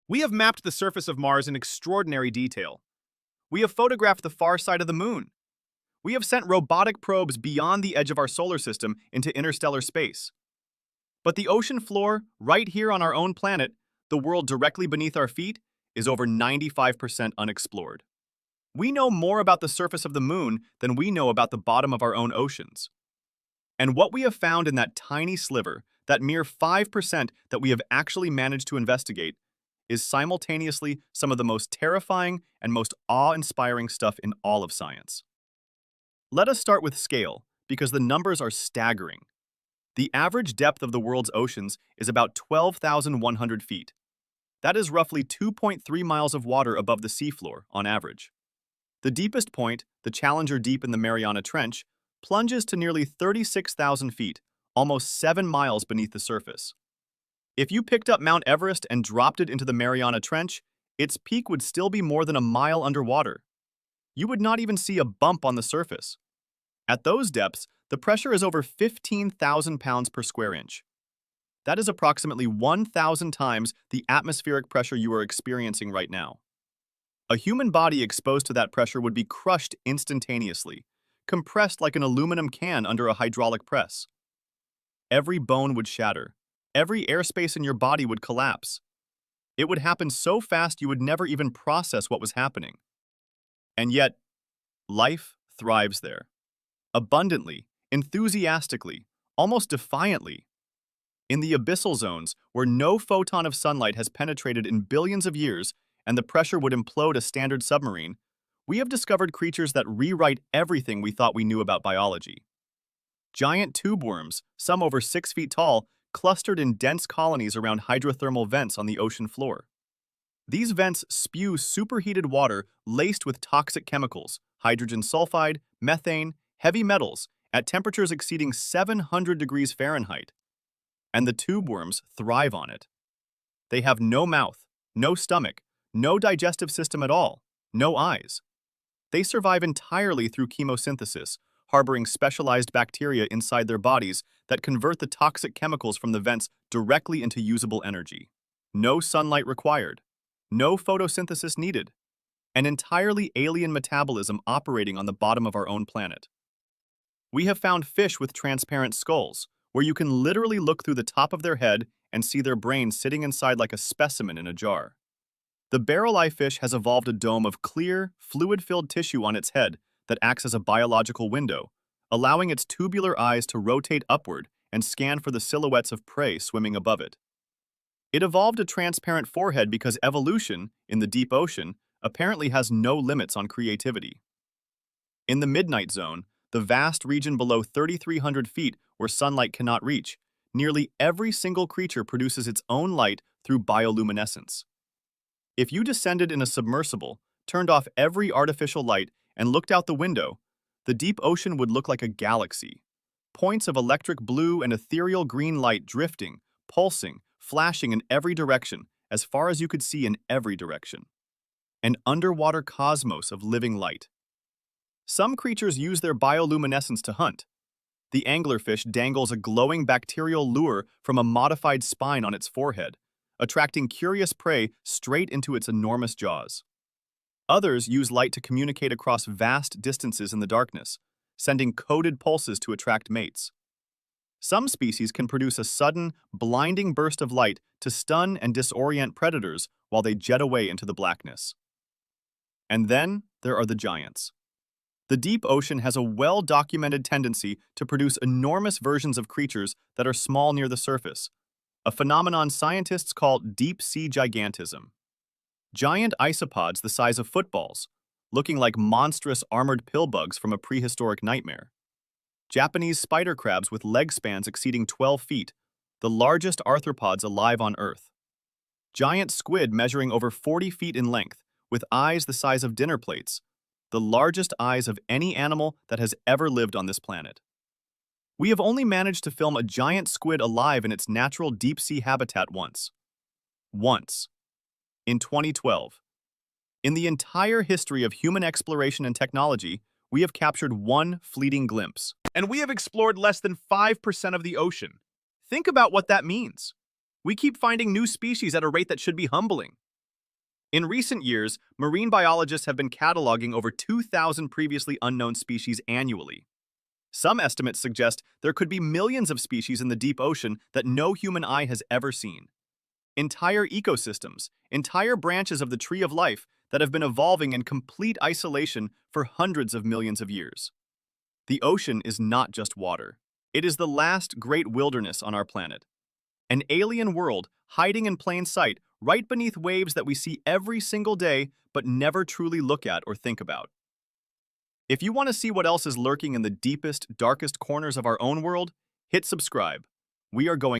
We have mapped the surface of Mars in extraordinary detail. We have photographed the far side of the moon. We have sent robotic probes beyond the edge of our solar system into interstellar space. But the ocean floor, right here on our own planet, the world directly beneath our feet, is over 95% unexplored. We know more about the surface of the moon than we know about the bottom of our own oceans. And what we have found in that tiny sliver, that mere 5% that we have actually managed to investigate, is simultaneously some of the most terrifying and most awe-inspiring stuff in all of science. Let us start with scale, because the numbers are staggering. The average depth of the world's oceans is about 12,100 feet. That is roughly 2.3 miles of water above the seafloor, on average. The deepest point, the Challenger Deep in the Mariana Trench, plunges to nearly 36,000 feet, almost 7 miles beneath the surface. If you picked up Mount Everest and dropped it into the Mariana Trench, its peak would still be more than a mile underwater. You would not even see a bump on the surface. At those depths, the pressure is over 15,000 pounds per square inch. That is approximately 1,000 times the atmospheric pressure you are experiencing right now. A human body exposed to that pressure would be crushed instantaneously, compressed like an aluminum can under a hydraulic press. Every bone would shatter. Every airspace in your body would collapse. It would happen so fast you would never even process what was happening. And yet, life thrives there. Abundantly, enthusiastically, almost defiantly. In the abyssal zones, where no photon of sunlight has penetrated in billions of years and the pressure would implode a standard submarine, we have discovered creatures that rewrite everything we thought we knew about biology. Giant tube worms, some over 6 feet tall, clustered in dense colonies around hydrothermal vents on the ocean floor. These vents spew superheated water laced with toxic chemicals, hydrogen sulfide, methane, heavy metals, at temperatures exceeding 700 degrees Fahrenheit. And the tube worms thrive on it. They have no mouth, no stomach, no digestive system at all, no eyes. They survive entirely through chemosynthesis, harboring specialized bacteria inside their bodies that convert the toxic chemicals from the vents directly into usable energy. No sunlight required. No photosynthesis needed. An entirely alien metabolism operating on the bottom of our own planet. We have found fish with transparent skulls, where you can literally look through the top of their head and see their brain sitting inside like a specimen in a jar. The barrel-eye fish has evolved a dome of clear, fluid-filled tissue on its head that acts as a biological window, allowing its tubular eyes to rotate upward and scan for the silhouettes of prey swimming above it. It evolved a transparent forehead because evolution, in the deep ocean, apparently has no limits on creativity. In the midnight zone, the vast region below 3,300 feet where sunlight cannot reach, nearly every single creature produces its own light through bioluminescence. If you descended in a submersible, turned off every artificial light, and looked out the window, the deep ocean would look like a galaxy. Points of electric blue and ethereal green light drifting, pulsing, flashing in every direction, as far as you could see in every direction. An underwater cosmos of living light. Some creatures use their bioluminescence to hunt. The anglerfish dangles a glowing bacterial lure from a modified spine on its forehead, attracting curious prey straight into its enormous jaws. Others use light to communicate across vast distances in the darkness, sending coded pulses to attract mates. Some species can produce a sudden, blinding burst of light to stun and disorient predators while they jet away into the blackness. And then there are the giants. The deep ocean has a well-documented tendency to produce enormous versions of creatures that are small near the surface, a phenomenon scientists call deep-sea gigantism. Giant isopods the size of footballs, looking like monstrous armored pillbugs from a prehistoric nightmare. Japanese spider crabs with leg spans exceeding 12 feet, the largest arthropods alive on Earth. Giant squid measuring over 40 feet in length, with eyes the size of dinner plates, the largest eyes of any animal that has ever lived on this planet. We have only managed to film a giant squid alive in its natural deep-sea habitat once. Once. In 2012. In the entire history of human exploration and technology, we have captured one fleeting glimpse. And we have explored less than 5% of the ocean. Think about what that means. We keep finding new species at a rate that should be humbling. In recent years, marine biologists have been cataloging over 2,000 previously unknown species annually. Some estimates suggest there could be millions of species in the deep ocean that no human eye has ever seen. Entire ecosystems, entire branches of the tree of life that have been evolving in complete isolation for hundreds of millions of years. The ocean is not just water. It is the last great wilderness on our planet. An alien world hiding in plain sight right beneath waves that we see every single day but never truly look at or think about. If you want to see what else is lurking in the deepest, darkest corners of our own world, hit subscribe. We are going